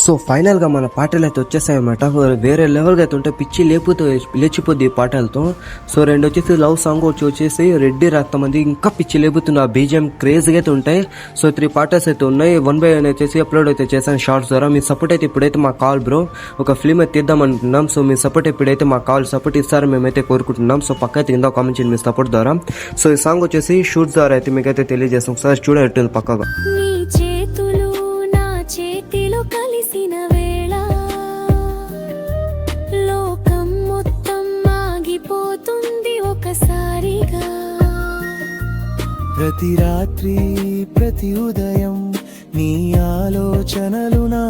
So ఫైనల్గా మన పాటలు అయితే వచ్చేసాయన్నమాట. వేరే లెవెల్గా అయితే ఉంటే పిచ్చి లేచిపోద్ది ఈ పాటలతో. సో రెండు వచ్చేసి లవ్ సాంగ్ వచ్చేసి రెడ్డి రక్తం అది ఇంకా పిచ్చి లేపుతుంది. ఆ బీజిఎం క్రేజ్గా అయితే ఉంటాయి. సో 3 పాటర్స్ అయితే ఉన్నాయి. 1 by 1 వచ్చేసి అప్లోడ్ అయితే చేశాను షార్ట్స్ ద్వారా. మీ సపోర్ట్ అయితే ఇప్పుడైతే మా కాల్ బ్రో, ఒక ఫిల్మ్ అయితే తీద్దాం అనుకుంటున్నాం. సో మీ సపోర్ట్ ఇప్పుడైతే మా కాల్ సపోర్ట్ ఇస్తారని మేమైతే కోరుకుంటున్నాం. సో పక్క అయితే కింద కామెంట్ చేయండి మీ సపోర్ట్ ద్వారా. సో ఈ సాంగ్ వచ్చేసి షూట్ ద్వారా అయితే మీకైతే తెలియజేస్తాం. ఒకసారి చూడండి పక్కగా. కలిసిన వేళ లోకం మొత్తం ఆగిపోతుంది ఒకసారిగా. ప్రతి రాత్రి ప్రతి ఉదయం నీ ఆలోచనలు నా